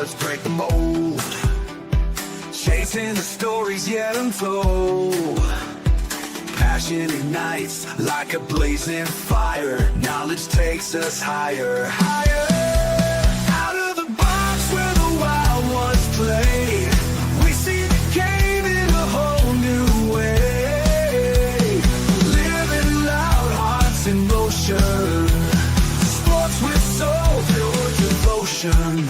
let's break the mold. Chasing the stories yet untold. Passion ignites like a blazing fire. Knowledge takes us higher, higher. Out of the box where the wild ones play, we see the game in a whole new way. Living loud, hearts in motion. Sports with soul, pure devotion.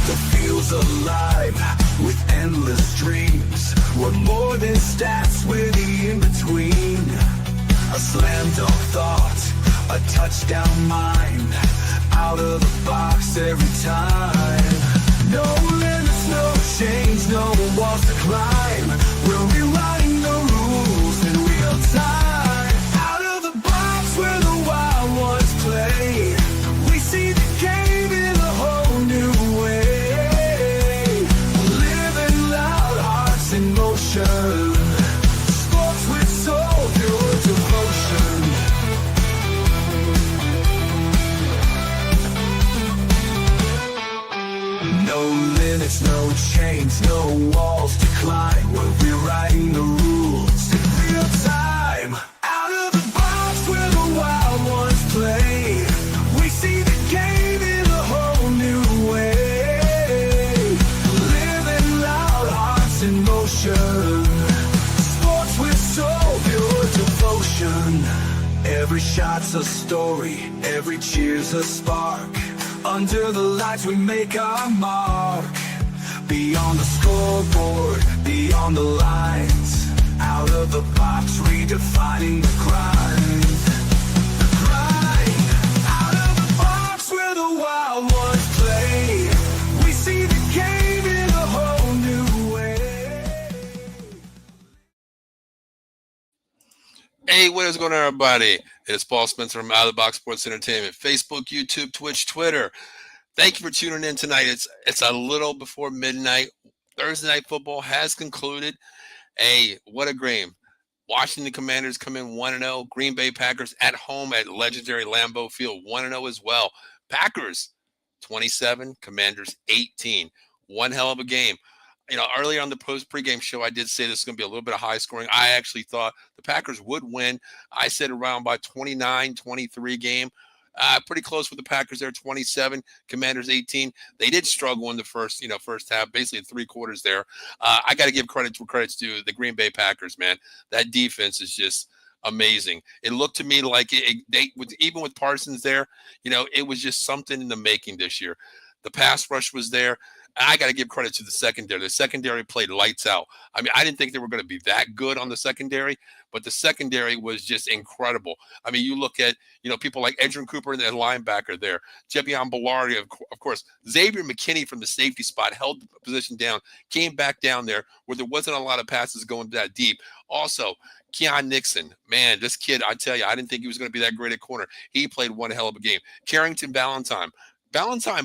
The field's alive with endless dreams. We're more than stats, we're the in-between. A slam dunk thought, a touchdown mind. Out of the box every time. No limits, no chains, no walls to climb. We're rewriting the rules in real time. Out of the box where the wild ones play, we see the game in a whole new way. Living loud, hearts in motion. Sports with soul, pure devotion. No limits, no chains, no walls to climb. We're rewriting the rules in real time. Out of the box where the wild ones play, we see the game in a whole new way. Living loud, hearts in motion. Sports with soul, pure devotion. Every shot's a story, every cheer's a spark. Under the lights we make our mark. Beyond the scoreboard, beyond the lines. Out of the box, redefining the grind. Grind. Out of the box where the wild ones play, we see the game in a whole new way. Hey, what is going on, everybody? It's Paul Spencer from Out of the Box Sports Entertainment. Facebook, YouTube, Twitch, Twitter. Thank you for tuning in tonight. It's a little before midnight. Thursday Night Football has concluded. Hey, what a game. Washington Commanders come in 1-0. Green Bay Packers at home at legendary Lambeau Field 1-0 as well. Packers 27, Commanders 18. One hell of a game. You know, earlier on the pregame show, I did say this is going to be a little bit of high scoring. I actually thought the Packers would win. I said around by 29-23 game. Pretty close with the Packers there, 27, Commanders 18. They did struggle in the first half, basically 3 quarters there. I got to give credit where credit's due. The Green Bay Packers, man, that defense is just amazing. It looked to me like even with Parsons there, you know, it was just something in the making this year. The pass rush was there. I got to give credit to the secondary. The secondary played lights out. I mean, I didn't think they were going to be that good on the secondary, but the secondary was just incredible. I mean, you look at, you know, people like Edgerrin Cooper and the linebacker there, Jevion Bellary, of course, Xavier McKinney from the safety spot held the position down, came back down there where there wasn't a lot of passes going that deep. Also, Keon Nixon, man, this kid, I tell you, I didn't think he was going to be that great at corner. He played one hell of a game. Carrington Valentine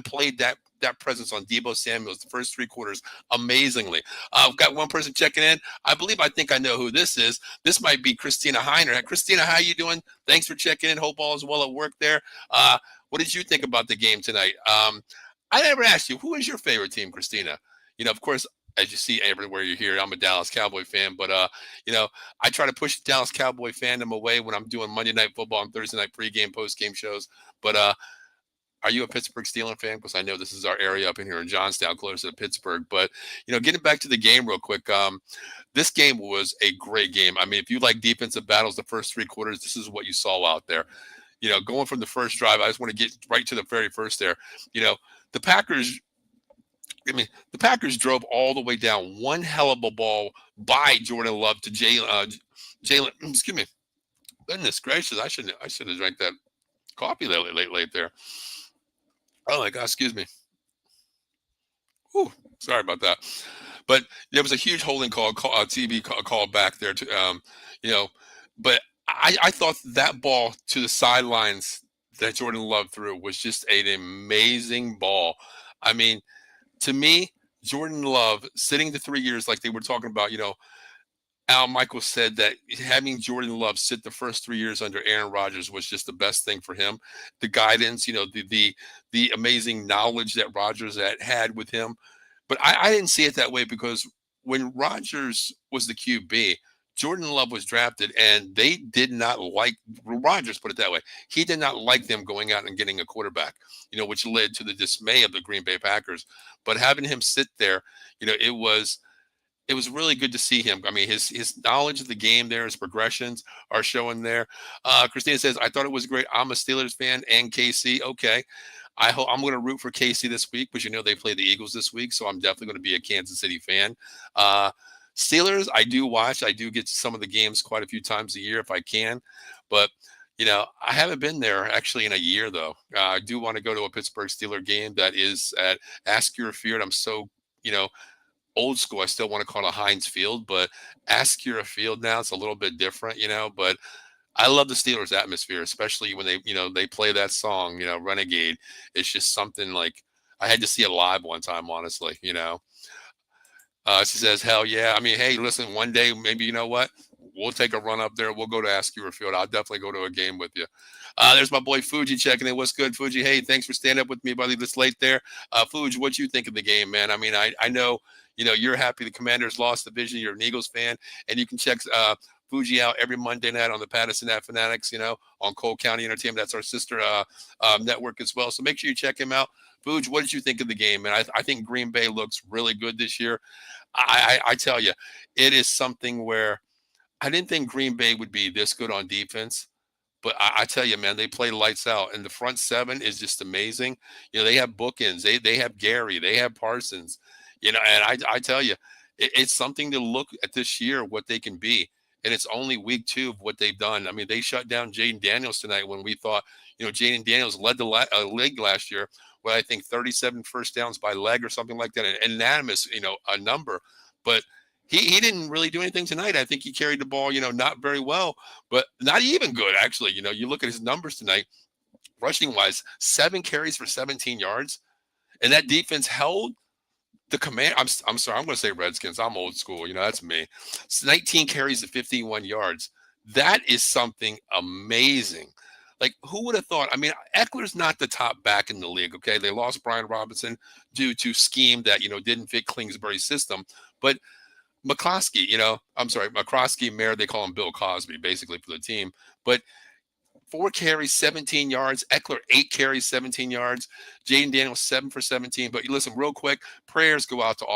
played that presence on Deebo Samuel's the first 3 quarters amazingly. I've got one person checking in. I think I know who this is. This might be Christina Heiner. Christina, how you doing? Thanks for checking in. Hope all is well at work there. What did you think about the game tonight? I never asked you, who is your favorite team, Christina? You know, of course, as you see everywhere you hear, I'm a Dallas Cowboy fan, but you know, I try to push the Dallas Cowboy fandom away when I'm doing Monday Night Football and Thursday night pregame, postgame shows. But are you a Pittsburgh Steelers fan? Because I know this is our area up in here in Johnstown, closer to Pittsburgh. But, you know, getting back to the game real quick, this game was a great game. I mean, if you like defensive battles, the first 3 quarters, this is what you saw out there. You know, going from the first drive, I just want to get right to the very first there. You know, the Packers drove all the way down. One hell of a ball by Jordan Love to Jalen. Excuse me. Goodness gracious, I should have drank that coffee late there. Oh my God, excuse me. Ooh, sorry about that. But there was a huge holding call, TV call back there to, you know. But I thought that ball to the sidelines that Jordan Love threw was just an amazing ball. I mean, to me, Jordan Love sitting the 3 years like they were talking about, you know, Al Michaels said that having Jordan Love sit the first 3 years under Aaron Rodgers was just the best thing for him. The guidance, the amazing knowledge that Rodgers had with him. But I didn't see it that way because when Rodgers was the QB, Jordan Love was drafted, and they did not like Rodgers. Put it that way, he did not like them going out and getting a quarterback. Which led to the dismay of the Green Bay Packers. But having him sit there, it was really good to see him. I mean, his knowledge of the game there, his progressions are showing there. Christina says, I thought it was great. I'm a Steelers fan and KC. Okay. I'm going to root for KC this week, because they play the Eagles this week. So I'm definitely going to be a Kansas City fan. Uh, Steelers, I do watch. I do get to some of the games quite a few times a year if I can. But, I haven't been there actually in a year, though. I do want to go to a Pittsburgh Steeler game that is at Askew Field. I'm so, old school. I still want to call it a Heinz Field, but Askew Field now, it's a little bit different, but I love the Steelers atmosphere, especially when they play that song, Renegade. It's just something like I had to see it live one time, honestly. She says, hell yeah. I mean, hey, listen, one day, maybe, you know what? We'll take a run up there. We'll go to Askew Field. I'll definitely go to a game with you. There's my boy Fuji checking in. What's good, Fuji? Hey, thanks for standing up with me, buddy, this late there. Fuji, what you think of the game, man? I mean, I know, you're happy the Commanders lost the division. You're an Eagles fan, and you can check Fuji out every Monday night on the Patterson At Fanatics, on Cole County Entertainment. That's our sister network as well. So make sure you check him out. Fuji, what did you think of the game? And I think Green Bay looks really good this year. I tell you, it is something where I didn't think Green Bay would be this good on defense. But I tell you, man, they play lights out, and the front seven is just amazing. They have bookends, they have Gary, they have Parsons, and I tell you, it's something to look at this year what they can be, and it's only week 2 of what they've done. I mean, they shut down Jaden Daniels tonight when we thought, Jaden Daniels led the league last year with I think 37 first downs by leg or something like that, an unanimous, a number, but. He didn't really do anything tonight. I think he carried the ball, not very well, but not even good, actually. You look at his numbers tonight, rushing wise, 7 carries for 17 yards. And that defense held the command. I'm sorry, I'm going to say Redskins. I'm old school. That's me. It's 19 carries to 51 yards. That is something amazing. Like, who would have thought? I mean, Eckler's not the top back in the league, okay? They lost Brian Robinson due to scheme that, didn't fit Kingsbury's system. But McCloskey, McCroskey, Mayer, they call him Bill Cosby, basically, for the team. But 4 carries, 17 yards. Eckler, 8 carries, 17 yards. Jaden Daniels, 7 for 17. But listen, real quick, prayers go out to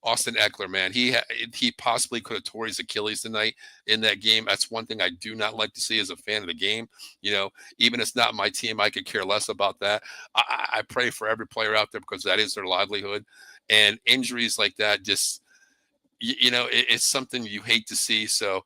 Austin Eckler, man. He possibly could have tore his Achilles tonight in that game. That's one thing I do not like to see as a fan of the game. Even if it's not my team, I could care less about that. I pray for every player out there because that is their livelihood. And injuries like that just – it's something you hate to see. So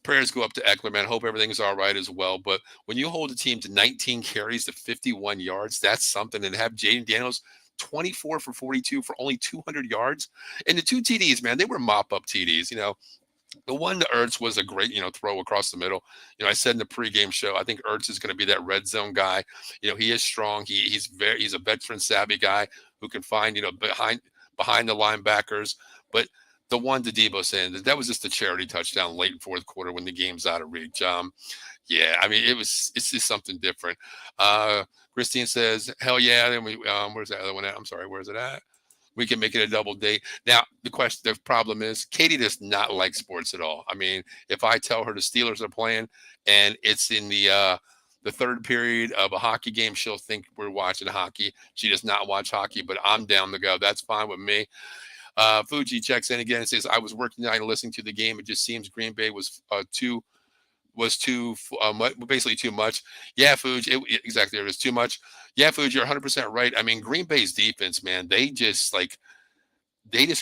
prayers go up to Eckler, man. Hope everything's all right as well. But when you hold a team to 19 carries to 51 yards, that's something. And have Jaden Daniels 24 for 42 for only 200 yards. And the 2 TDs, man, they were mop-up TDs. The one to Ertz was a great, throw across the middle. I said in the pregame show, I think Ertz is going to be that red zone guy. He is strong. He's a veteran savvy guy who can find, behind the linebackers. But the one to Debo saying that was just a charity touchdown late in fourth quarter when the game's out of reach. Yeah, I mean, it's just something different. Christine says, hell yeah. Then where's that other one at? I'm sorry, where's it at? We can make it a double date. Now, the problem is Katie does not like sports at all. I mean, if I tell her the Steelers are playing and it's in the third period of a hockey game, she'll think we're watching hockey. She does not watch hockey, but I'm down to go. That's fine with me. Fuji checks in again and says, I was working tonight and listening to the game. It just seems Green Bay was basically too much. Yeah, Fuji, exactly. It was too much. Yeah, Fuji, you're 100% right. I mean, Green Bay's defense, man, they just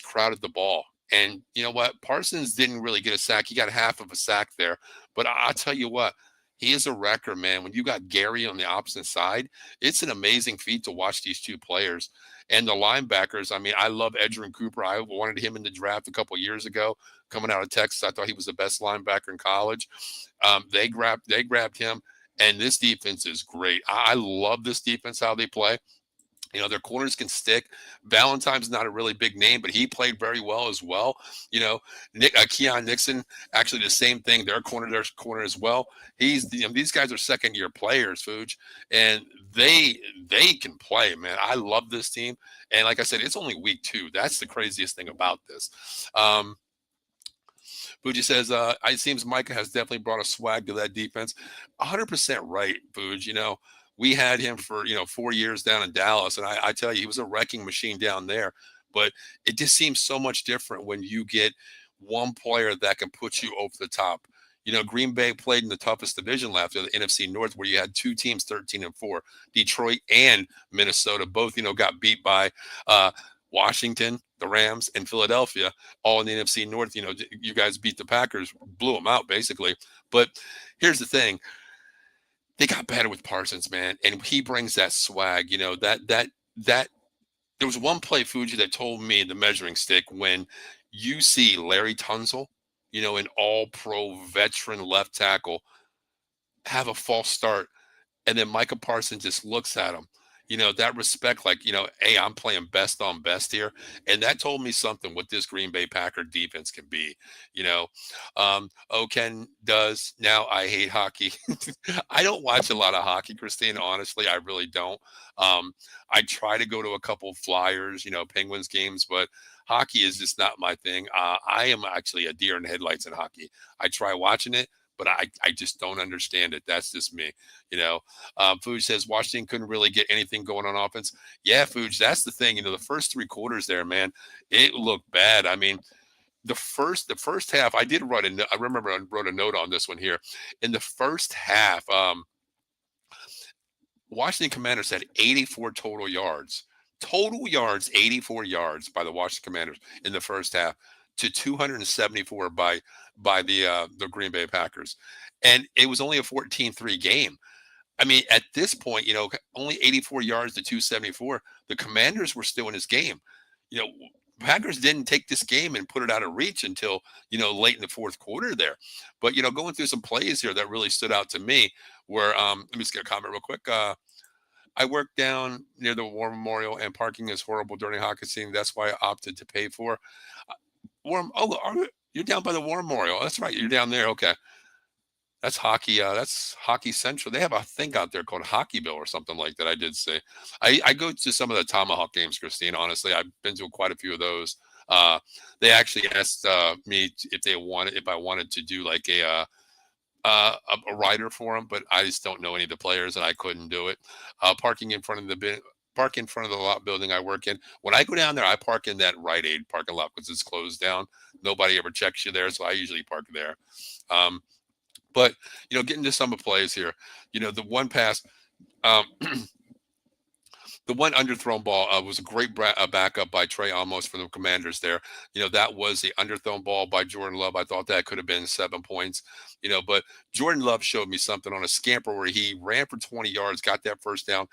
crowded the ball. And you know what? Parsons didn't really get a sack. He got half of a sack there. But I'll tell you what, he is a wrecker, man. When you got Gary on the opposite side, it's an amazing feat to watch these 2 players. And the linebackers, I mean, I love Edgerrin Cooper. I wanted him in the draft a couple of years ago, coming out of Texas. I thought he was the best linebacker in college. They grabbed him, and this defense is great. I love this defense, how they play. Their corners can stick. Valentine's not a really big name, but he played very well as well. Keon Nixon, actually the same thing. Their corner as well. These guys are second year players, Fuge, and they can play, man. I love this team, and like I said, it's only week 2. That's the craziest thing about this. Um, Fuji says, it seems Micah has definitely brought a swag to that defense. 100% right, Fuji. We had him for, 4 years down in Dallas, and I tell you, he was a wrecking machine down there. But it just seems so much different when you get one player that can put you over the top. Green Bay played in the toughest division last year, the NFC North, where you had two teams 13-4. Detroit and Minnesota both, got beat by Washington, the Rams, and Philadelphia, all in the NFC North. You guys beat the Packers, blew them out basically. But here's the thing: they got better with Parsons, man, and he brings that swag. That there was one play, Fuji, that told me the measuring stick when you see Larry Tunsil, an All-Pro veteran left tackle, have a false start, and then Micah Parsons just looks at him. That respect, like, hey, I'm playing best on best here. And that told me something what this Green Bay Packer defense can be. Ken does. Now I hate hockey. I don't watch a lot of hockey, Christine. Honestly, I really don't. I try to go to a couple Flyers, Penguins games, but hockey is just not my thing. I am actually a deer in headlights in hockey. I try watching it, but I just don't understand it. That's just me. Fuge says Washington couldn't really get anything going on offense. Yeah, Fuge, that's the thing. The first 3 quarters there, man, it looked bad. I mean, the first half, I remember I wrote a note on this one here. In the first half, Washington Commanders had 84 total yards. Total yards, 84 yards by the Washington Commanders in the first half to 274 by the Green Bay Packers. And it was only a 14-3 game. I mean, at this point, only 84 yards to 274. The Commanders were still in this game. Packers didn't take this game and put it out of reach until, late in the fourth quarter there. But, going through some plays here that really stood out to me were, let me just get a comment real quick. I work down near the War Memorial, and parking is horrible during hockey season. That's why I opted to pay for. You're down by the War Memorial. That's right. You're down there. Okay. That's hockey. That's Hockey Central. They have a thing out there called Hockeyville or something like that. I did say. I go to some of the Tomahawk games, Christine. Honestly, I've been to quite a few of those. They actually asked me if I wanted to do like a rider for them, but I just don't know any of the players, and I couldn't do it. Park in front of the lot building I work in. When I go down there, I park in that Rite Aid parking lot because it's closed down. Nobody ever checks you there, so I usually park there. But getting to some of the plays here, the one pass, the one underthrown ball was a great backup by Trey Amos for the Commanders there. That was the underthrown ball by Jordan Love. I thought that could have been 7 points, but Jordan Love showed me something on a scamper where he ran for 20 yards, got that first down.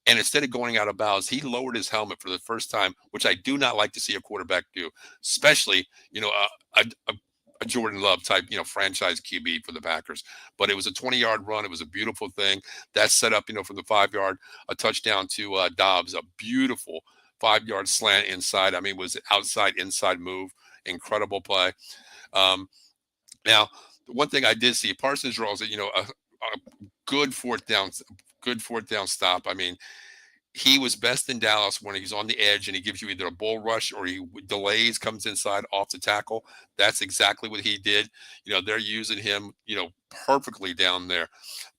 And instead of going out of bounds, he lowered his helmet for the first time, which I do not like to see a quarterback do, especially, a Jordan Love type, franchise QB for the Packers. But it was a 20-yard run. It was a beautiful thing. That set up, from the 5-yard, a touchdown to Dobbs, a beautiful 5-yard slant inside. I mean, it was an inside move. Incredible play. Now, the one thing I did see, Parsons draws, a good fourth down stop. I mean, he was best in Dallas when he's on the edge and he gives you either a bull rush or he delays, comes inside off the tackle. That's exactly what he did. They're using him, perfectly down there.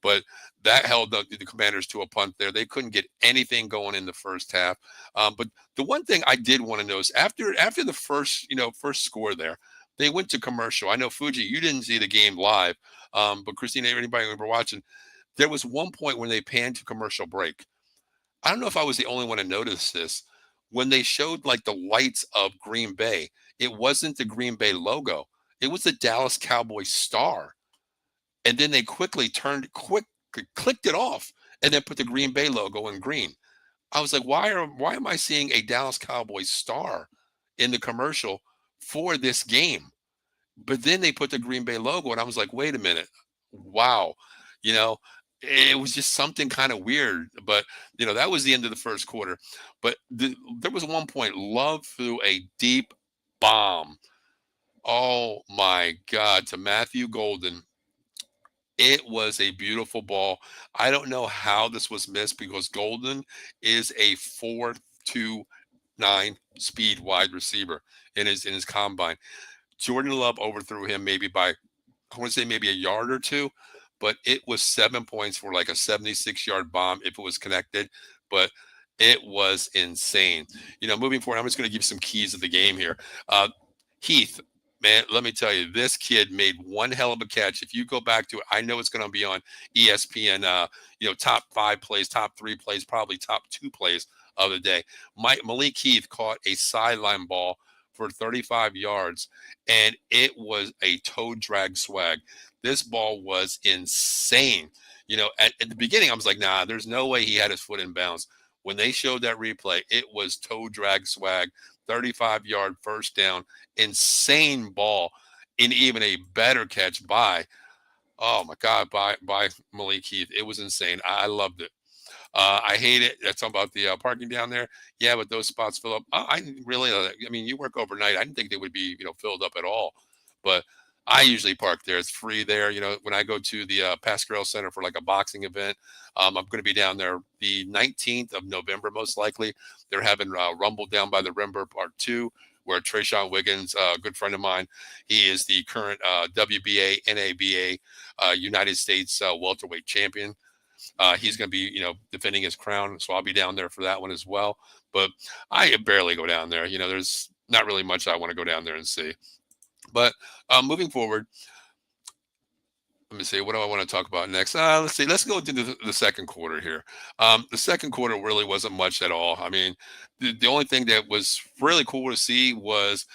But that held the Commanders to a punt there. They couldn't get anything going in the first half. But the one thing I did want to notice after the first score there, they went to commercial. I know, Fuji, you didn't see the game live, but Christina, anybody who were watching, there was one point when they panned to commercial break. I don't know if I was the only one to notice this. When they showed like the lights of Green Bay, it wasn't the Green Bay logo. It was the Dallas Cowboys star. And then they quickly clicked it off and then put the Green Bay logo in green. I was like, why am I seeing a Dallas Cowboys star in the commercial for this game? But then they put the Green Bay logo and I was like, wait a minute. Wow. it was just something kind of weird. But that was the end of the first quarter. But there was one point, Love threw a deep bomb. Oh my God, to Matthew Golden. It was a beautiful ball. I don't know how this was missed because Golden is a 4.29 speed wide receiver in his combine. Jordan Love overthrew him maybe by, I want to say, maybe a yard or two, but it was 7 points for like a 76-yard bomb if it was connected. But it was insane. Moving forward, I'm just going to give you some keys of the game here. Uh, Heath, man, let me tell you, this kid made one hell of a catch. If you go back to it, I know it's going to be on ESPN. Top 5 plays, top 3 plays, probably top 2 plays of the day. Malik Heath caught a sideline ball for 35 yards, and it was a toe drag swag. This ball was insane. At the beginning, I was like, nah, there's no way he had his foot in bounds. When they showed that replay, it was toe drag swag, 35-yard first down, insane ball, and even a better catch by, oh my God, by Malik Heath. It was insane. I loved it. I hate it. That's about the parking down there. Yeah, but those spots fill up. I didn't really. I mean, you work overnight. I didn't think they would be, filled up at all. But I usually park there. It's free there. When I go to the Pascarell Center for like a boxing event, I'm going to be down there the 19th of November, most likely. They're having Rumble Down by the Rimber Part 2, where Trayshawn Wiggins, a good friend of mine, he is the current WBA, NABA, United States welterweight champion. He's going to be, defending his crown. So I'll be down there for that one as well. But I barely go down there. There's not really much I want to go down there and see. But moving forward, let me see. What do I want to talk about next? Let's see. Let's go into the second quarter here. The second quarter really wasn't much at all. I mean, the only thing that was really cool to see was,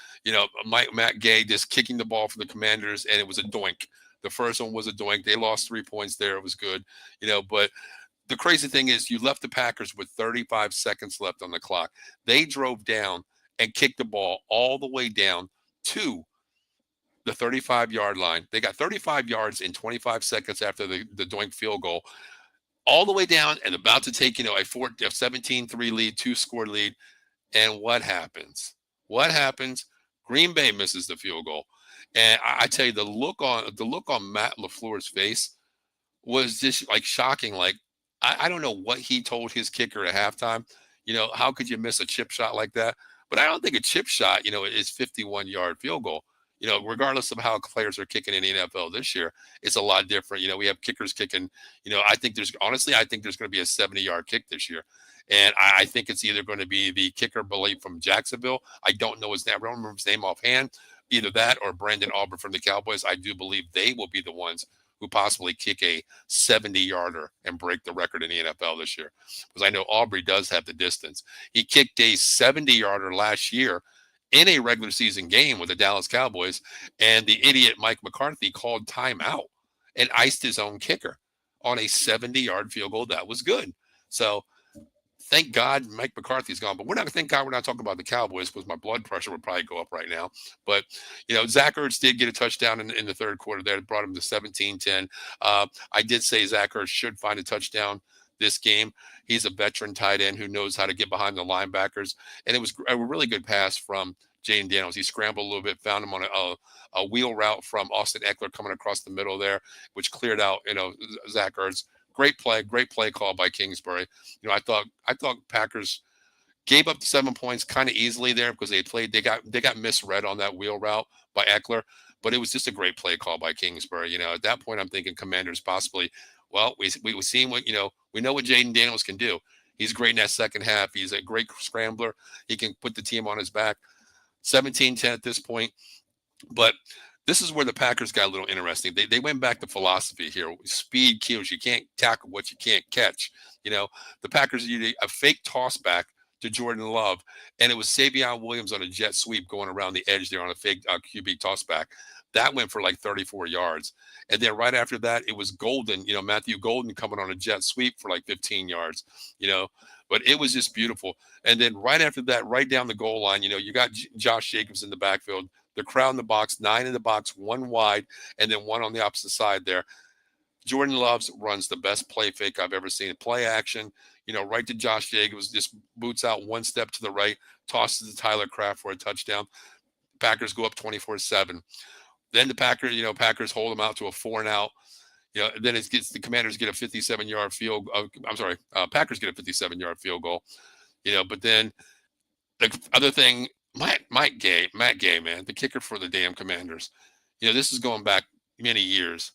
Matt Gay just kicking the ball for the Commanders, and it was a doink. The first one was a doink. They lost 3 points there. It was good, but the crazy thing is you left the Packers with 35 seconds left on the clock. They drove down and kicked the ball all the way down to the 35-yard line. They got 35 yards in 25 seconds after the doink field goal, all the way down and about to take, a 17-3 lead, 2-score lead. And what happens? What happens? Green Bay misses the field goal. And I tell you, the look on Matt LaFleur's face was just like shocking. Like, I don't know what he told his kicker at halftime. How could you miss a chip shot like that? But I don't think a chip shot, is 51-yard field goal. Regardless of how players are kicking in the NFL this year, it's a lot different. We have kickers kicking. I think there's going to be a 70-yard kick this year. And I think it's either going to be the kicker, believe, from Jacksonville. I don't know his name. I don't remember his name offhand. Either that or Brandon Aubrey from the Cowboys. I do believe they will be the ones who possibly kick a 70-yarder and break the record in the NFL this year. Because I know Aubrey does have the distance. He kicked a 70-yarder last year in a regular season game with the Dallas Cowboys, and the idiot Mike McCarthy called timeout and iced his own kicker on a 70-yard field goal. That was good. So thank God Mike McCarthy's gone. But thank God we're not talking about the Cowboys, because my blood pressure would probably go up right now. But, Zach Ertz did get a touchdown in the third quarter there. It brought him to 17-10. I did say Zach Ertz should find a touchdown this game. He's a veteran tight end who knows how to get behind the linebackers. And it was a really good pass from Jaden Daniels. He scrambled a little bit, found him on a wheel route from Austin Eckler coming across the middle there, which cleared out, Zach Ertz. Great play call by Kingsbury. I thought Packers gave up the 7 points kind of easily there because they got misread on that wheel route by Eckler, but it was just a great play call by Kingsbury. At that point, I'm thinking Commanders possibly. Well, we seen what we know what Jaden Daniels can do. He's great in that second half. He's a great scrambler. He can put the team on his back. 17-10 at this point, but this is where the Packers got a little interesting. They went back to philosophy here. Speed kills. You can't tackle what you can't catch. The Packers used a fake toss back to Jordan Love, and it was Savion Williams on a jet sweep going around the edge there on a fake QB toss back. That went for like 34 yards. And then right after that, it was Golden, Matthew Golden coming on a jet sweep for like 15 yards, but it was just beautiful. And then right after that, right down the goal line, you got Josh Jacobs in the backfield, the crowd in the box, 9 in the box, 1 wide, and then 1 on the opposite side there. Jordan Loves runs the best play fake I've ever seen. Play action, right to Josh Jacobs, just boots out one step to the right, tosses to Tyler Kraft for a touchdown. Packers go up 24-7. Then Packers hold them out to a 4-and-out. Then the Commanders get a 57-yard field. I'm sorry, Packers get a 57-yard field goal. But then the other thing, Matt Gay, man, the kicker for the damn Commanders. This is going back many years.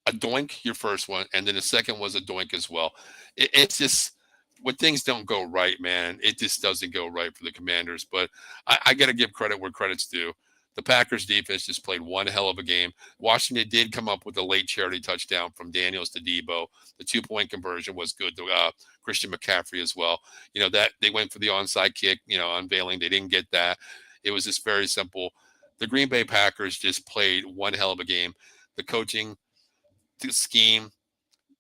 A doink, your first one, and then the second was a doink as well. It's just when things don't go right, man, it just doesn't go right for the Commanders. But I got to give credit where credit's due. The Packers defense just played one hell of a game. Washington did come up with a late charity touchdown from Daniels to Debo. The 2-point conversion was good to Christian McCaffrey as well. That they went for the onside kick, unveiling. They didn't get that. It was just very simple. The Green Bay Packers just played one hell of a game. The coaching, the scheme,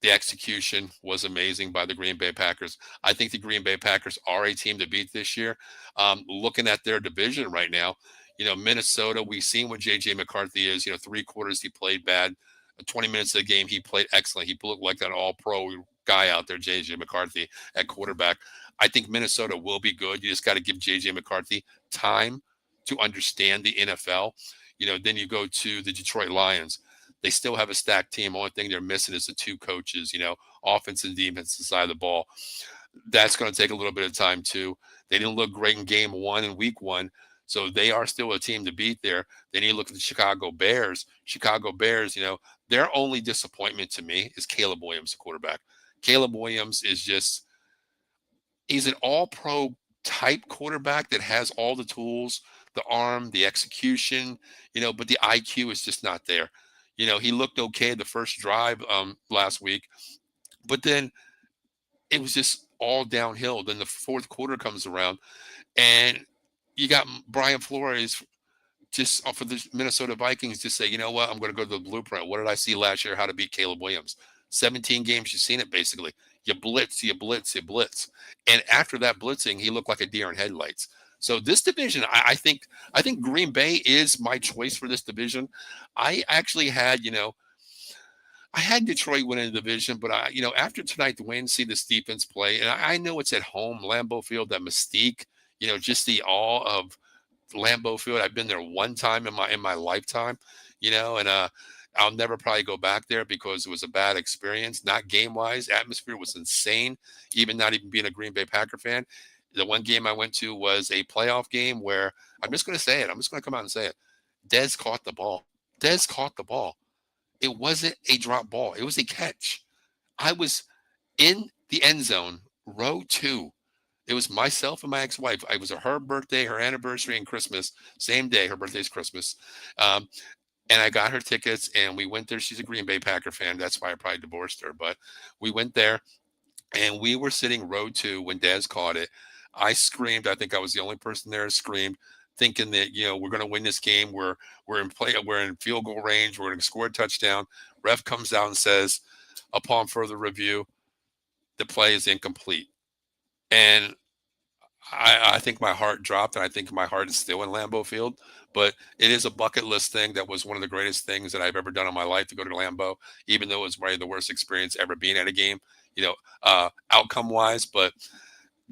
the execution was amazing by the Green Bay Packers. I think the Green Bay Packers are a team to beat this year. Looking at their division right now, Minnesota, we've seen what J.J. McCarthy is. 3 quarters he played bad. 20 minutes of the game, he played excellent. He looked like that all-pro guy out there, J.J. McCarthy, at quarterback. I think Minnesota will be good. You just got to give J.J. McCarthy time to understand the NFL. Then you go to the Detroit Lions. They still have a stacked team. Only thing they're missing is the two coaches, offense and defense side of the ball. That's going to take a little bit of time too. They didn't look great in game one and week one. So they are still a team to beat there. Then you look at the Chicago Bears. Chicago Bears, their only disappointment to me is Caleb Williams, the quarterback. Caleb Williams is he's an all-pro type quarterback that has all the tools, the arm, the execution, but the IQ is just not there. He looked okay the first drive last week, but then it was just all downhill. Then the fourth quarter comes around, and you got Brian Flores just for the Minnesota Vikings to say, you know what, I'm going to go to the blueprint. What did I see last year? How to beat Caleb Williams. 17 games, you've seen it basically. You blitz, you blitz, you blitz. And after that blitzing, he looked like a deer in headlights. So this division, I think Green Bay is my choice for this division. I actually had, I had Detroit winning the division, but after tonight's win, see this defense play, and I know it's at home, Lambeau Field, that mystique, just the awe of Lambeau Field. I've been there one time in my lifetime, and I'll never probably go back there because it was a bad experience. Not game wise, atmosphere was insane. Not even being a Green Bay Packer fan. The one game I went to was a playoff game where I'm just going to say it. I'm just going to come out and say it. Dez caught the ball. Dez caught the ball. It wasn't a drop ball. It was a catch. I was in the end zone, row 2. It was myself and my ex-wife. It was her birthday, her anniversary, and Christmas. Same day. Her birthday's Christmas. And I got her tickets, and we went there. She's a Green Bay Packer fan. That's why I probably divorced her. But we went there, and we were sitting row 2 when Dez caught it. I screamed. I think I was the only person there who screamed, thinking that, we're going to win this game. We're in field goal range. We're going to score a touchdown. Ref comes out and says, upon further review, the play is incomplete. And I think my heart dropped, and I think my heart is still in Lambeau Field. But it is a bucket list thing. That was one of the greatest things that I've ever done in my life, to go to Lambeau, even though it was probably the worst experience ever being at a game, outcome-wise. But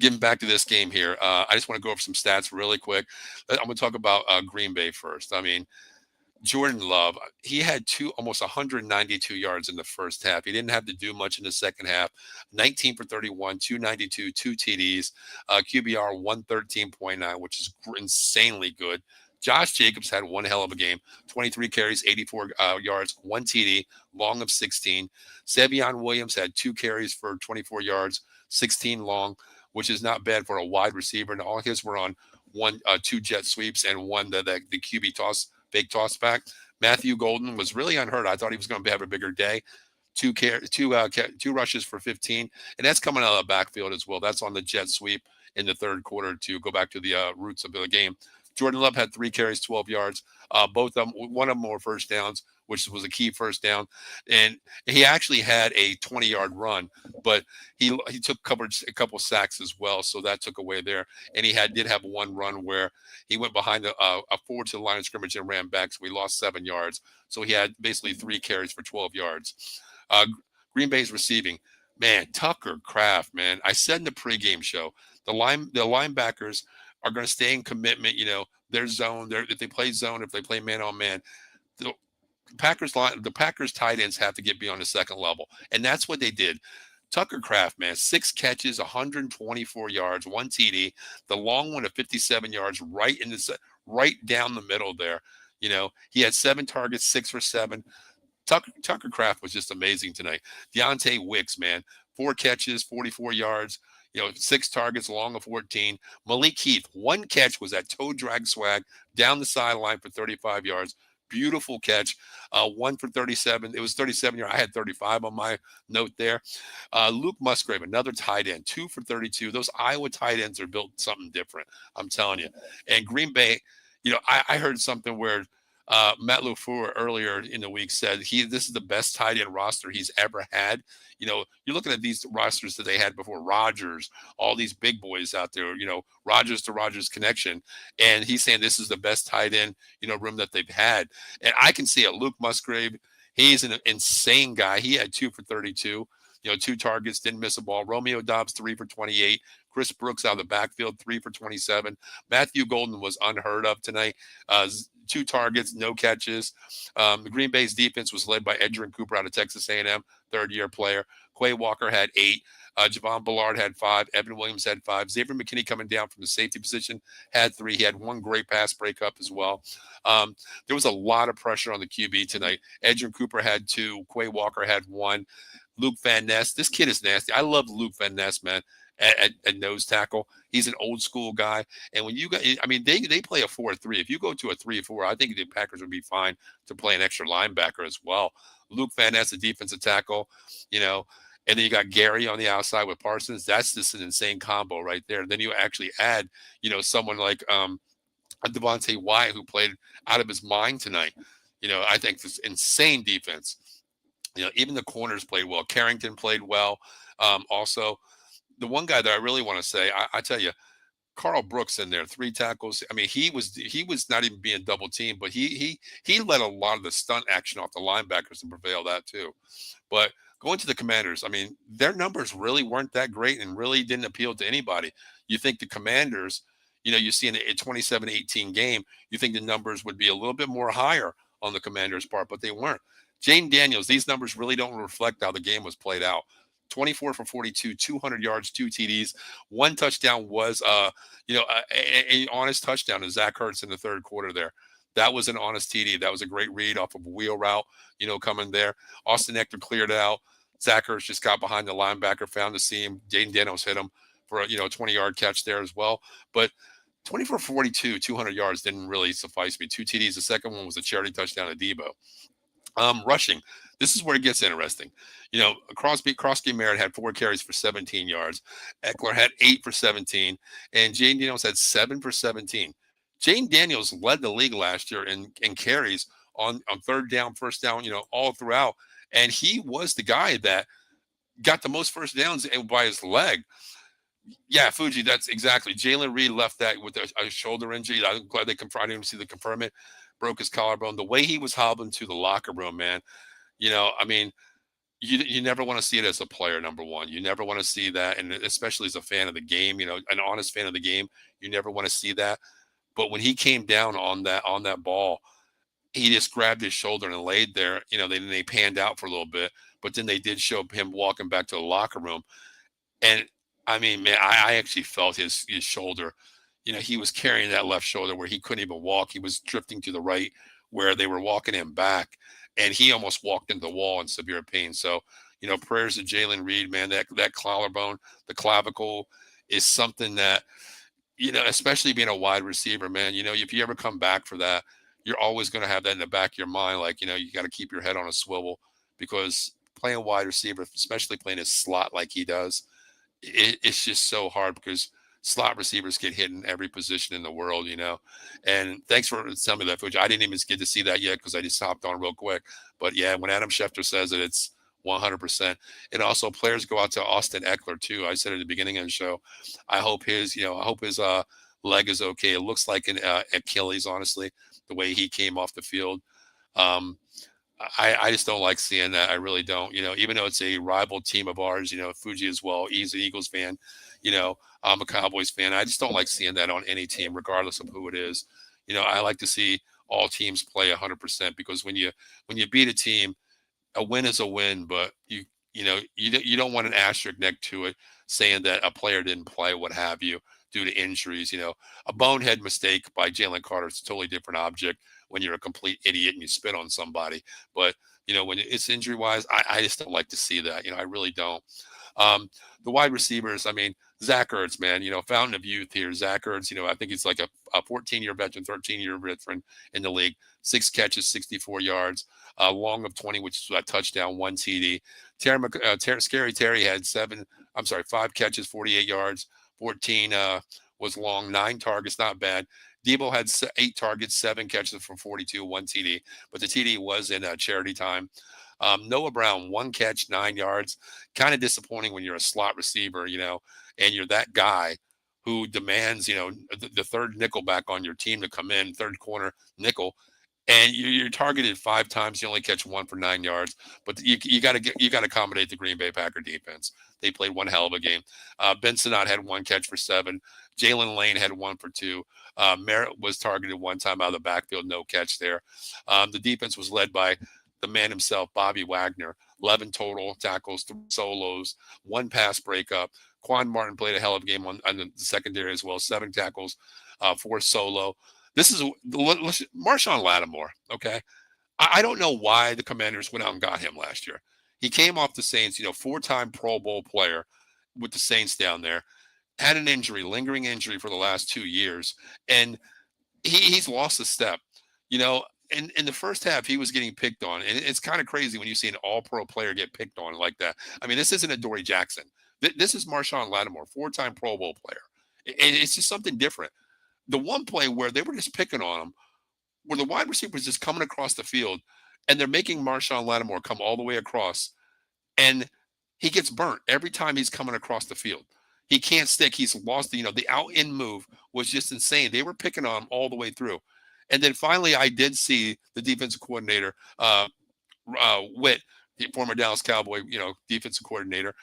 getting back to this game here, I just want to go over some stats really quick. I'm going to talk about Green Bay first. Jordan Love, he had almost 192 yards in the first half. He didn't have to do much in the second half. 19 for 31, 292, 2 TDs, QBR 113.9, which is insanely good. Josh Jacobs had one hell of a game. 23 carries, 84 yards, 1 TD, long of 16. Savion Williams had 2 carries for 24 yards, 16 long, which is not bad for a wide receiver. And all his were on 2 jet sweeps and one the QB fake toss back. Matthew Golden was really unhurt. I thought he was going to have a bigger day. 2 rushes for 15, and that's coming out of the backfield as well. That's on the jet sweep in the third quarter to go back to the roots of the game. Jordan Love had 3 carries, 12 yards. Both of them, one of them were first downs, which was a key first down. And he actually had a 20-yard run, but he took a couple sacks as well, so that took away there. And he did have one run where he went behind a forward to the line of scrimmage and ran back, so we lost 7 yards. So he had basically 3 carries for 12 yards. Uh, Green Bay's receiving, man, Tucker Kraft, man. I said in the pregame show, the linebackers are going to stay in commitment. Their zone. If they play zone, if they play man on man, the the Packers tight ends have to get beyond the second level, and that's what they did. Tucker Kraft, man, 6 catches, 124 yards, 1 TD, the long one of 57 yards, right down the middle there. He had 7 targets, 6 for 7. Tucker Kraft was just amazing tonight. Deontay Wicks, man, 4 catches, 44 yards, 6 targets, long of 14. Malik Heath, 1 catch was that toe drag swag down the sideline for 35 yards. Beautiful catch. 1 for 37. It was 37 yards. I had 35 on my note there. Luke Musgrave, another tight end, 2 for 32. Those Iowa tight ends are built something different. I'm telling you. And Green Bay, I heard something where Matt LaFleur earlier in the week said this is the best tight end roster he's ever had. You're looking at these rosters that they had before, Rodgers, all these big boys out there, Rodgers to Rodgers connection. And he's saying this is the best tight end, room that they've had. And I can see it. Luke Musgrave, he's an insane guy. He had 2 for 32, 2 targets, didn't miss a ball. Romeo Dobbs, 3 for 28. Chris Brooks out of the backfield, 3 for 27. Matthew Golden was unheard of tonight. 2 targets, no catches. The Green Bay's defense was led by Edgerrin Cooper out of Texas A&M, third-year player. Quay Walker had 8. Javon Ballard had 5. Evan Williams had 5. Xavier McKinney coming down from the safety position had 3. He had 1 great pass breakup as well. There was a lot of pressure on the QB tonight. Edgerrin Cooper had 2. Quay Walker had 1. Luke Van Ness, this kid is nasty. I love Luke Van Ness, man, at nose tackle. He's an old school guy. And when you got, they play a 4-3. If you go to a 3-4, I think the Packers would be fine to play an extra linebacker as well. Luke Van Ness, a defensive tackle, and then you got Gary on the outside with Parsons. That's just an insane combo right there. Then you actually add, someone like Devontae Wyatt, who played out of his mind tonight. I think this insane defense. Even the corners played well. Carrington played well. Also, the one guy that I really want to say, I tell you, Carl Brooks in there, 3 tackles. I mean, he was not even being double teamed, but he led a lot of the stunt action off the linebackers to prevail that too. But going to the Commanders, I mean, their numbers really weren't that great and really didn't appeal to anybody. You think the Commanders, you see in a 27-18 game, you think the numbers would be a little bit more higher on the Commanders' part, but they weren't. Jane Daniels, these numbers really don't reflect how the game was played out. 24 for 42, 200 yards, 2 TDs. 1 touchdown was, an honest touchdown to Zach Ertz in the third quarter there. That was an honest TD. That was a great read off of a wheel route, coming there. Austin Eckler cleared out. Zach Ertz just got behind the linebacker, found the seam. Jaden Daniels hit him for a 20-yard catch there as well. But 24 for 42, 200 yards didn't really suffice me. 2 TDs. The second one was a charity touchdown to Debo. Rushing. This is where it gets interesting. Crosby Merritt had 4 carries for 17 yards. Eckler had 8 for 17. And Jane Daniels had 7 for 17. Jane Daniels led the league last year in carries on third down, first down, all throughout. And he was the guy that got the most first downs by his leg. Yeah, Fuji, that's exactly. Jalen Reed left that with a shoulder injury. I'm glad they confirmed. I didn't see the confirm it. Broke his collarbone. The way he was hobbling to the locker room, man, you never want to see it as a player, number one. You never want to see that, and especially as a fan of the game, an honest fan of the game, you never want to see that. But when he came down on that ball, he just grabbed his shoulder and laid there. They panned out for a little bit, but then they did show him walking back to the locker room. And I mean, man, I actually felt his shoulder. He was carrying that left shoulder where he couldn't even walk. He was drifting to the right where they were walking him back, and he almost walked into the wall in severe pain. So, prayers to Jalen Reed, man. That collarbone, the clavicle, is something that, especially being a wide receiver, man. If you ever come back for that, you're always going to have that in the back of your mind. Like, you got to keep your head on a swivel, because playing wide receiver, especially playing his slot like he does, it's just so hard, because slot receivers get hit in every position in the world, And thanks for telling me that, Fuji. I didn't even get to see that yet because I just hopped on real quick. But yeah, when Adam Schefter says it, it's 100%. And also, players go out to Austin Eckler too. I said at the beginning of the show, I hope his leg is okay. It looks like an Achilles, honestly, the way he came off the field. I just don't like seeing that. I really don't. Even though it's a rival team of ours, Fuji as well. He's an Eagles fan. I'm a Cowboys fan. I just don't like seeing that on any team, regardless of who it is. I like to see all teams play 100% because when you beat a team, a win is a win, but you don't want an asterisk next to it saying that a player didn't play, what have you, due to injuries. A bonehead mistake by Jalen Carter is a totally different object when you're a complete idiot and you spit on somebody. But when it's injury wise, I just don't like to see that. I really don't. The wide receivers, I mean, Zach Ertz, man, fountain of youth here. Zach Ertz, I think he's like a 14-year veteran, 13-year veteran in the league. 6 catches, 64 yards, long of 20, which is a touchdown, 1 TD. Scary Terry had 5 catches, 48 yards, 14 was long, 9 targets, not bad. Debo had 8 targets, 7 catches for 42, 1 TD, but the TD was in charity time. Noah Brown, 1 catch, 9 yards. Kind of disappointing when you're a slot receiver, and you're that guy who demands, the third nickel back on your team to come in, third corner nickel, and you're targeted 5 times. You only catch 1 for 9 yards, but you got to accommodate the Green Bay Packer defense. They played one hell of a game. Ben Sinnott had 1 catch for 7. Jalen Lane had 1 for 2. Merritt was targeted 1 time out of the backfield, no catch there. The defense was led by the man himself, Bobby Wagner. 11 total tackles, 3 solos, 1 pass breakup. Quan Martin played a hell of a game on the secondary as well. 7 tackles, 4 solo. This is Marshawn Lattimore. Okay, I don't know why the Commanders went out and got him last year. He came off the Saints, 4-time Pro Bowl player with the Saints down there. Had an injury, lingering injury for the last 2 years, and he's lost a step. In the first half, he was getting picked on, and it's kind of crazy when you see an All-Pro player get picked on like that. I mean, this isn't a Dory Jackson. This is Marshawn Lattimore, 4-time Pro Bowl player. It's just something different. The one play where they were just picking on him, where the wide receiver was just coming across the field, and they're making Marshawn Lattimore come all the way across, and he gets burnt every time he's coming across the field. He can't stick. He's lost the out-in move was just insane. They were picking on him all the way through. And then finally, I did see the defensive coordinator, Witt, the former Dallas Cowboy, defensive coordinator.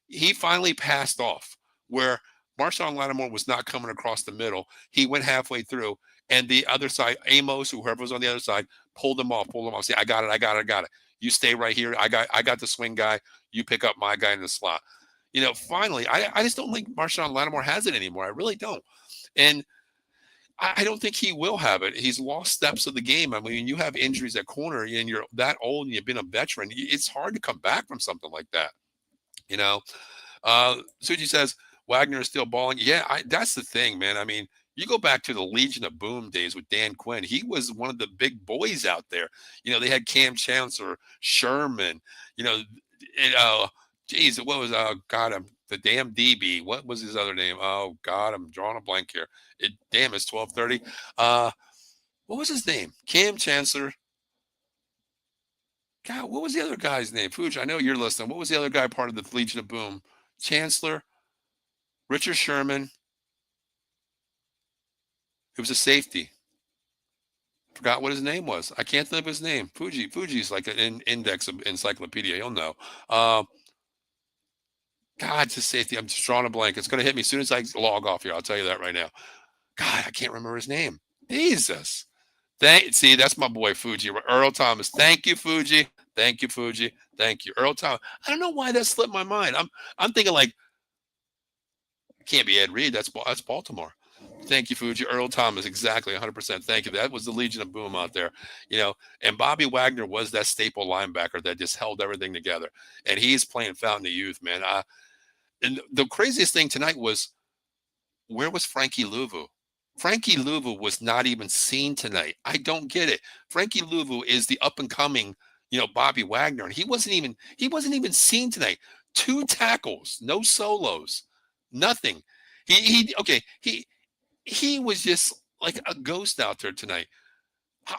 He finally passed off where Marshawn Lattimore was not coming across the middle. He went halfway through, and the other side, Amos, whoever was on the other side, pulled him off. Say, I got it. You stay right here. I got the swing guy. You pick up my guy in the slot. Finally, I just don't think Marshawn Lattimore has it anymore. I really don't. And I don't think he will have it. He's lost steps of the game. I mean, you have injuries at corner and you're that old and you've been a veteran. It's hard to come back from something like that. Suji says, Wagner is still balling. Yeah, that's the thing, man. I mean, you go back to the Legion of Boom days with Dan Quinn. He was one of the big boys out there. They had Cam Chancellor, Sherman, geez, what was the damn DB? What was his other name? Oh God, I'm drawing a blank here. It's 12:30. What was his name? Cam Chancellor. God, what was the other guy's name? Fuji, I know you're listening. What was the other guy part of the Legion of Boom? Chancellor, Richard Sherman. It was a safety. Forgot what his name was. I can't think of his name. Fuji's like an index of encyclopedia. You'll know. God, it's a safety. I'm just drawing a blank. It's going to hit me as soon as I log off here. I'll tell you that right now. God, I can't remember his name. Jesus. See, that's my boy Fuji. Earl Thomas. Thank you, Fuji. Thank you, Fuji. Thank you. Earl Thomas. I don't know why that slipped my mind. I'm thinking like, can't be Ed Reed. That's Baltimore. Thank you, Fuji. Earl Thomas. Exactly. 100%. Thank you. That was the Legion of Boom out there. And Bobby Wagner was that staple linebacker that just held everything together. And he's playing fountain of youth, man. And the craziest thing tonight was, where was Frankie Louvu? Frankie Louvu was not even seen tonight. I don't get it. Frankie Louvu is the up and coming, Bobby Wagner, and he wasn't even seen tonight. 2 tackles, no solos, nothing. He was just like a ghost out there tonight.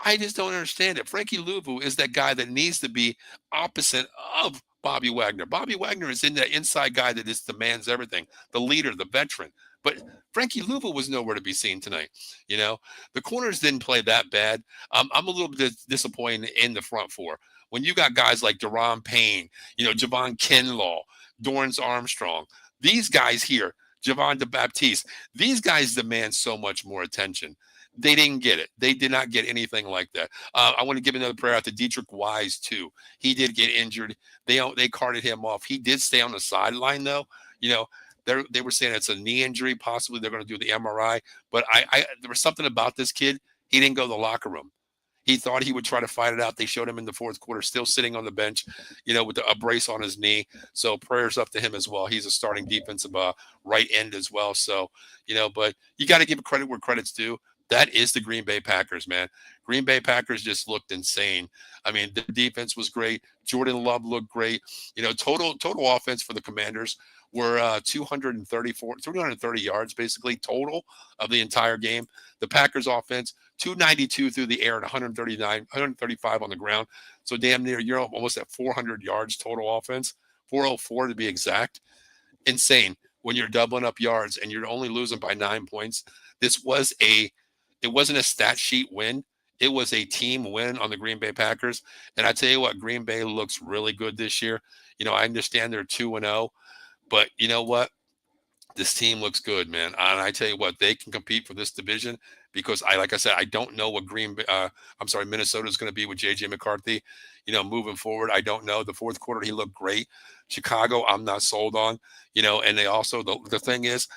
I just don't understand it. Frankie Louvu is that guy that needs to be opposite of Bobby Wagner. Bobby Wagner is in that inside guy that just demands everything, the leader, the veteran. But Frankie Louvu was nowhere to be seen tonight. The corners didn't play that bad. I'm a little bit disappointed in the front 4. When you got guys like Deron Payne, Javon Kinlaw, Dorrance Armstrong, these guys here, Javon DeBaptiste, these guys demand so much more attention. They didn't get it. They did not get anything like that. I want to give another prayer out to Dietrich Wise too. He did get injured. They carted him off. He did stay on the sideline though. You know, they were saying it's a knee injury. Possibly they're going to do the MRI. But there was something about this kid. He didn't go to the locker room. He thought he would try to fight it out. They showed him in the fourth quarter, still sitting on the bench, with a brace on his knee. So prayers up to him as well. He's a starting defensive right end as well. So, but you got to give credit where credit's due. That is the Green Bay Packers, man. Green Bay Packers just looked insane. I mean, the defense was great. Jordan Love looked great. Total offense for the Commanders were 330 yards basically total of the entire game. The Packers offense, 292 through the air and 135 on the ground. So damn near, you're almost at 400 yards total offense, 404 to be exact. Insane when you're doubling up yards and you're only losing by 9 points. It wasn't a stat sheet win. It was a team win on the Green Bay Packers. And I tell you what, Green Bay looks really good this year. I understand they're 2-0, but you know what? This team looks good, man. And I tell you what, they can compete for this division because like I said, I don't know what Minnesota is going to be with JJ McCarthy, moving forward. I don't know. The fourth quarter, he looked great. Chicago, I'm not sold on, and they also, the thing is,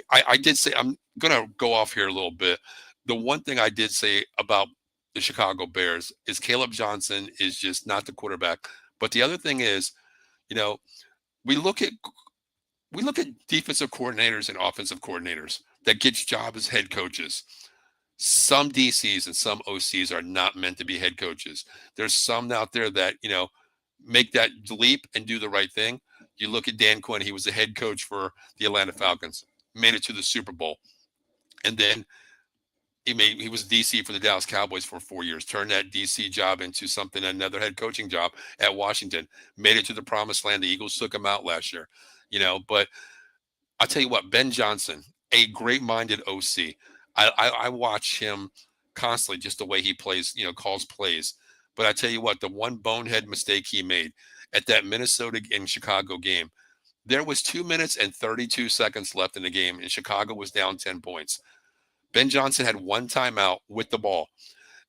I did say, I'm going to go off here a little bit. The one thing I did say about the Chicago Bears is Caleb Johnson is just not the quarterback. But the other thing is, we look at defensive coordinators and offensive coordinators that get job as head coaches. Some DCs and some OCs are not meant to be head coaches. There's some out there that, make that leap and do the right thing. You look at Dan Quinn. He was the head coach for the Atlanta Falcons, made it to the Super Bowl. And then he was DC for the Dallas Cowboys for 4 years, turned that DC job into another head coaching job at Washington, made it to the promised land. The Eagles took him out last year, but I'll tell you what, Ben Johnson, a great-minded OC. I watch him constantly, just the way he plays, calls plays. But I tell you what, the one bonehead mistake he made at that Minnesota and Chicago game, there was 2 minutes and 32 seconds left in the game, and Chicago was down 10 points. Ben Johnson had one timeout with the ball.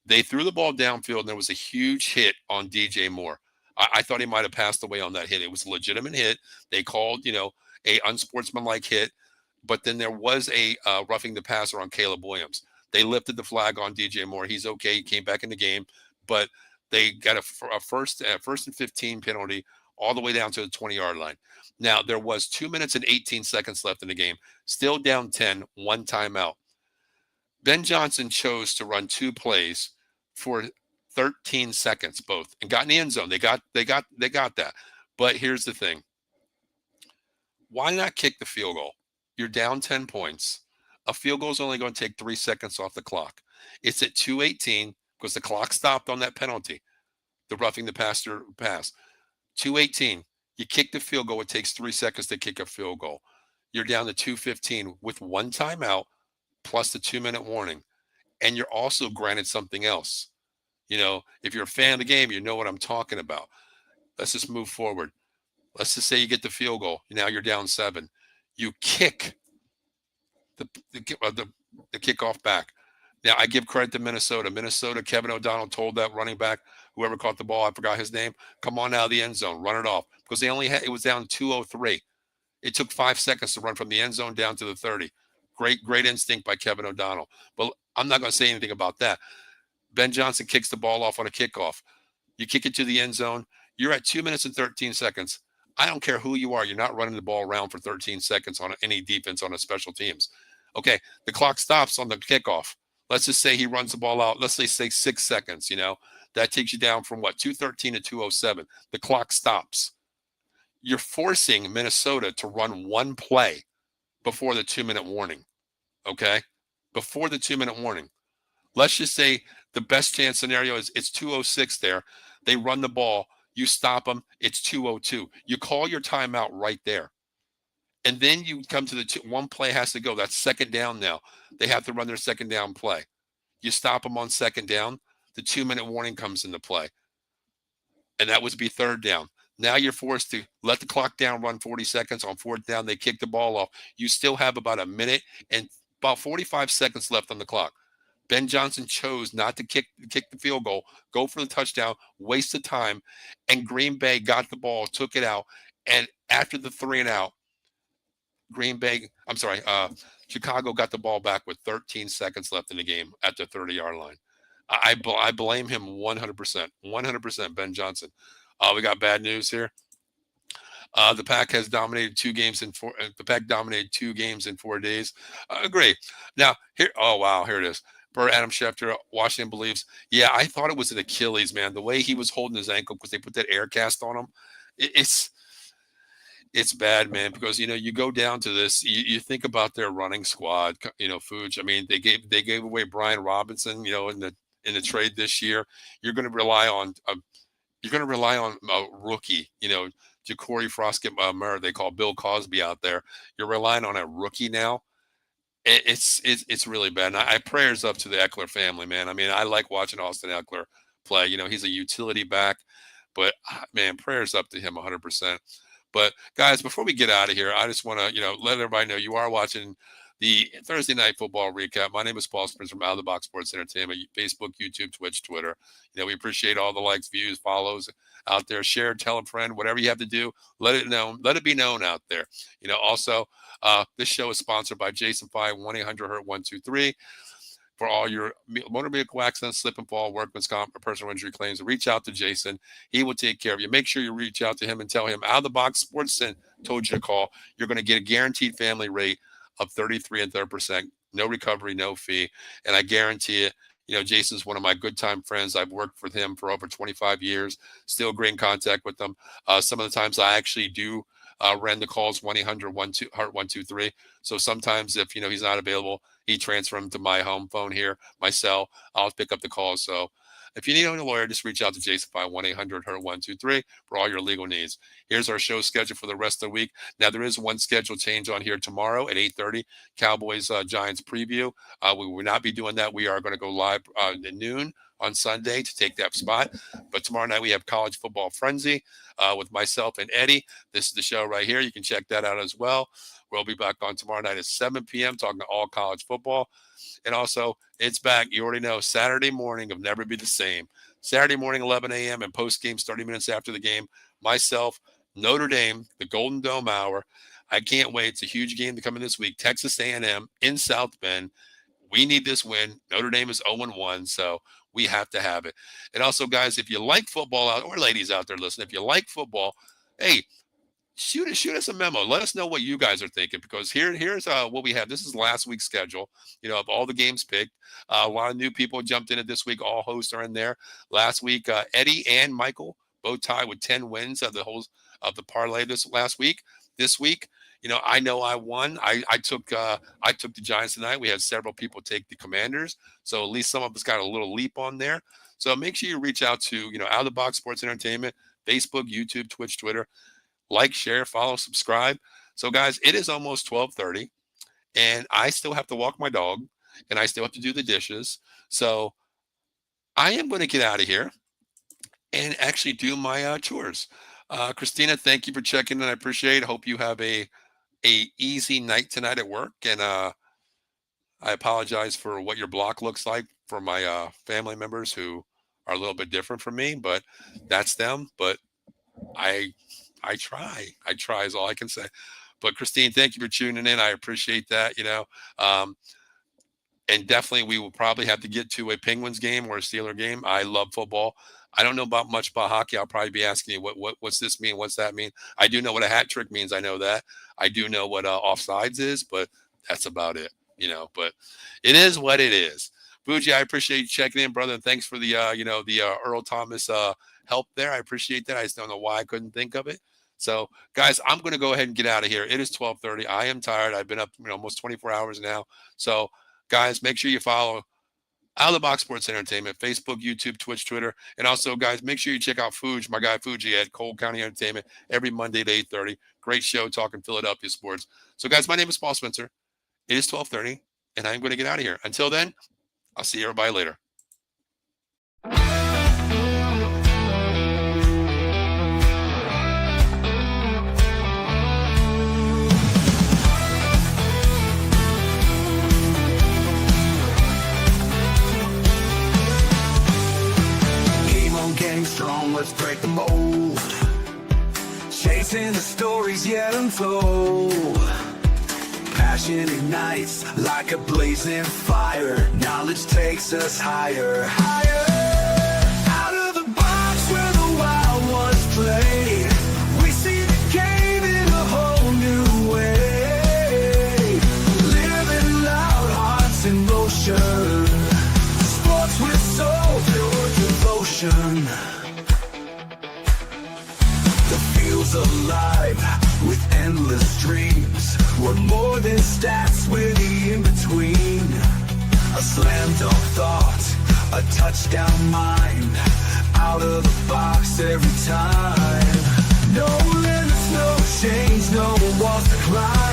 They threw the ball downfield, and there was a huge hit on DJ Moore. I thought he might have passed away on that hit. It was a legitimate hit. They called, a unsportsmanlike hit, but then there was a roughing the passer on Caleb Williams. They lifted the flag on DJ Moore. He's okay. He came back in the game, but they got a first and 15 penalty all the way down to the 20-yard line. Now, there was 2 minutes and 18 seconds left in the game. Still down 10, one timeout. Ben Johnson chose to run two plays for 13 seconds both and got in the end zone. They got that. But here's the thing. Why not kick the field goal? You're down 10 points. A field goal is only going to take 3 seconds off the clock. It's at 2:18 because the clock stopped on that penalty, the roughing the passer pass. 2:18. You kick the field goal. It takes 3 seconds to kick a field goal. You're down to 2:15 with one timeout plus the 2-minute warning. And you're also granted something else. If you're a fan of the game, you know what I'm talking about. Let's just move forward. Let's just say you get the field goal. Now you're down 7. You kick the kickoff back. Now, I give credit to Minnesota. Kevin O'Donnell told that running back, whoever caught the ball, I forgot his name, come on out of the end zone, run it off. Because it was down 2:03. It took 5 seconds to run from the end zone down to the 30. Great instinct by Kevin O'Donnell. But I'm not going to say anything about that. Ben Johnson kicks the ball off on a kickoff. You kick it to the end zone. You're at 2 minutes and 13 seconds. I don't care who you are. You're not running the ball around for 13 seconds on any defense on a special teams. Okay, the clock stops on the kickoff. Let's just say he runs the ball out. Let's say 6 seconds, That takes you down from 2:13 to 2:07. The clock stops. You're forcing Minnesota to run one play before the 2-minute warning. Okay? Before the 2-minute warning. Let's just say the best chance scenario is it's 2:06 there. They run the ball. You stop them. It's 2:02. You call your timeout right there. And then you come to one play has to go. That's second down now. They have to run their second down play. You stop them on second down. The 2-minute warning comes into play. and that would be third down. Now you're forced to let the clock down, run 40 seconds. On fourth down, they kick the ball off. You still have about a minute and about 45 seconds left on the clock. Ben Johnson chose not to kick the field goal, go for the touchdown, waste the time, and Green Bay got the ball, took it out, and after the 3-and-out, Chicago got the ball back with 13 seconds left in the game at the 30-yard line. I blame him 100%, 100%. Ben Johnson. We got bad news here. The Pack has dominated 2 games in 4. The Pack dominated 2 games in 4 days. Great. Now here. Oh wow, here it is. Per Adam Schefter, Washington believes. Yeah, I thought it was an Achilles, man. The way he was holding his ankle because they put that air cast on him. It's bad, man. Because you go down to this. You think about their running squad. Fuge. I mean, they gave away Brian Robinson. In the trade this year, you're going to rely on a rookie. Ja'Cory Froskett, they call Bill Cosby out there. You're relying on a rookie now. It's really bad. And I prayers up to the Eckler family, man. I mean, I like watching Austin Eckler play. He's a utility back, but man, prayers up to him 100%. But guys, before we get out of here, I just want to let everybody know you are watching the Thursday Night Football recap. My name is Paul Spence from Out of the Box Sports Entertainment, Facebook, YouTube, Twitch, Twitter. We appreciate all the likes, views, follows out there. Share, tell a friend, whatever you have to do. Let it be known out there. Also, this show is sponsored by Jason Fye, 1-800-HURT-123. For all your motor vehicle accidents, slip and fall, workman's comp, or personal injury claims, reach out to Jason. He will take care of you. Make sure you reach out to him and tell him Out of the Box Sports Center told you to call. You're going to get a guaranteed family rate of 33 1/3%, no recovery, no fee. And I guarantee it, Jason's one of my good time friends. I've worked with him for over 25 years, still great in contact with them. Some of the times I actually do run the calls 1-800-HURT-123. So sometimes if, he's not available, he transfers him to my home phone here, my cell. I'll pick up the calls. So if you need a lawyer, just reach out to Jason by 1-800-HURT-123 for all your legal needs. Here's our show schedule for the rest of the week. Now, there is one schedule change on here tomorrow at 8:30, Cowboys Giants preview. We will not be doing that. We are going to go live at noon on Sunday to take that spot. But tomorrow night we have College Football Frenzy with myself and Eddie. This is the show right here. You can check that out as well. We'll be back on tomorrow night at 7 p.m. talking all college football. And also, it's back. You already know, Saturday morning of Never Be the Same. Saturday morning, 11 a.m. and post-game 30 minutes after the game. Myself, Notre Dame, the Golden Dome Hour. I can't wait. It's a huge game to come in this week. Texas A&M in South Bend. We need this win. Notre Dame is 0-1, so we have to have it. And also, guys, if you like football, or ladies out there listening, if you like football, hey, shoot us a memo. Let us know what you guys are thinking, because here's what we have. This is last week's schedule, of all the games picked. A lot of new people jumped in it this week. All hosts are in there. Last week, Eddie and Michael both tied with 10 wins of the parlay this last week. This week, I know I won. I took the Giants tonight. We had several people take the Commanders, so at least some of us got a little leap on there. So make sure you reach out to Out of the Box Sports Entertainment, Facebook, YouTube, Twitch, Twitter. Like, share, follow, subscribe. So, guys, it is almost 12:30, and I still have to walk my dog, and I still have to do the dishes. So I am going to get out of here and actually do my chores. Christina, thank you for checking in. I appreciate it. Hope you have a easy night tonight at work. And I apologize for what your block looks like for my family members who are a little bit different from me, but that's them. But I try is all I can say. But Christine, thank you for tuning in. I appreciate that, and definitely we will probably have to get to a Penguins game or a Steeler game. I love football. I don't know much about hockey. I'll probably be asking you what's this mean? What's that mean? I do know what a hat trick means. I know that. I do know what offsides is, but that's about it, but it is what it is. Fuji, I appreciate you checking in, brother. And thanks for the Earl Thomas help there. I appreciate that. I just don't know why I couldn't think of it. So, guys, I'm going to go ahead and get out of here. It is 12:30. I am tired. I've been up almost 24 hours now. So, guys, make sure you follow Out of the Box Sports Entertainment, Facebook, YouTube, Twitch, Twitter. And also, guys, make sure you check out Fuji, my guy Fuji at Cole County Entertainment every Monday at 8:30. Great show talking Philadelphia sports. So, guys, my name is Paul Spencer. It is 12:30, and I'm going to get out of here. Until then, I'll see everybody later. stories yet untold. Passion ignites like a blazing fire. Knowledge takes us higher, higher. Out of the box where the wild ones play, we see the game in a whole new way. Living loud, hearts in motion. Sports with soul, pure devotion. The field's alive with endless dreams. We're more than stats, we're the in-between. A slam dunk thought, a touchdown mind. Out of the box every time. No limits, no change, no walls to climb.